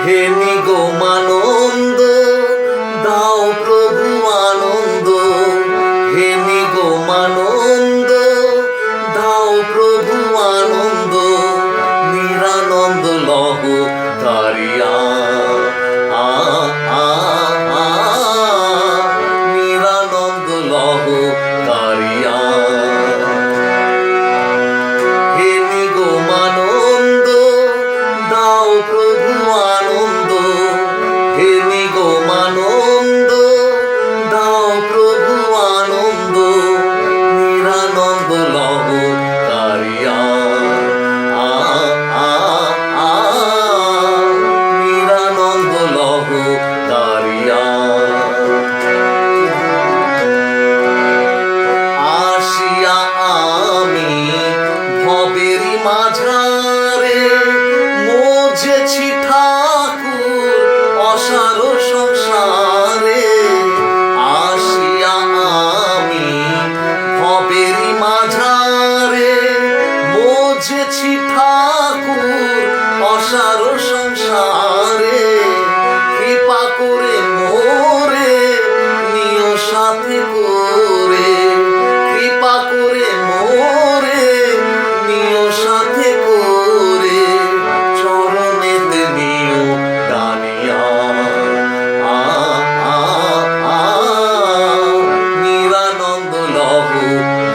হে নিগমানন্দ দাও প্রভু আনন্দ, হে নিগমানন্দ দাও প্রভু আনন্দ, নিরানন্দ লহ তারিয়া নিরানন্দ লহ তারিয়া। হে নিগমানন্দ দাও প্রভু আনন্দ, হে নিগমানন্দ দাও প্রভু আনন্দ, নিরানন্দ লহ তারিয়া নিরানন্দ লহ তারিয়া। আসিয়া আমি ভবেরি মাঝারে মজেছি ঠাকুর অসার সংসারে, আসিয়া আমি ভবেরি মাঝারে মজেছি ঠাকুর অসার সংসারে, কৃপা করে মোরে নিয় সাথে করে, কৃপা করে মোরে নিয় সাথে করে, চরণেতে নিয় টানিয়া নিরানন্দ লহ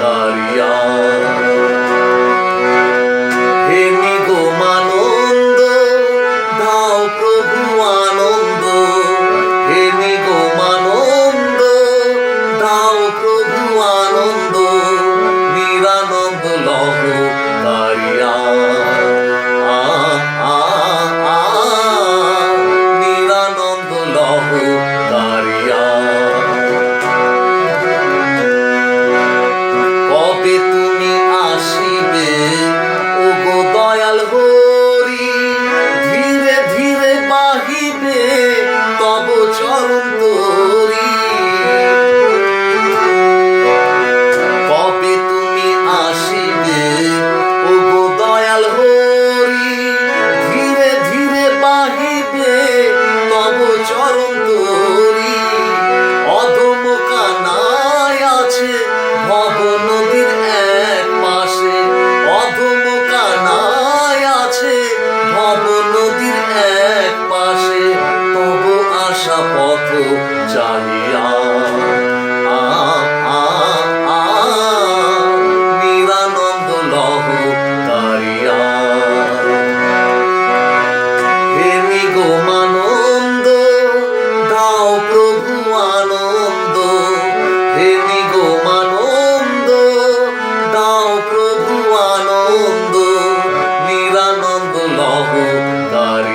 তারিয়া। হে নিগমানন্দ দাও প্রভু আনন্দ, হে নিগমানন্দ দাও প্রভু আনন্দ, নিরানন্দ লহ তারিয়া নিরানন্দ লহ তারিয়া। কবে তুমি আসিবে ওগো দয়াল হরি, ধীরে ধীরে বাহিবে তব চরণ তরি। কবে তুমি আসিবে ওগো দয়াল হরি, ধীরে ধীরে বাহিবে তব চরণ তরি। অধম কানায় আছে ভব নদীর এক পাশে, অধম কানায় আছে ভব নদীর এক পাশে, তব আশা পথ চাহিয়া নিরানন্দ লহ তারিয়া। হে নিগমানন্দ দাও প্রভু আনন্দ, হে নিগমানন্দ দাও প্রভু আনন্দ, নিরানন্দ লহ তারিয়া।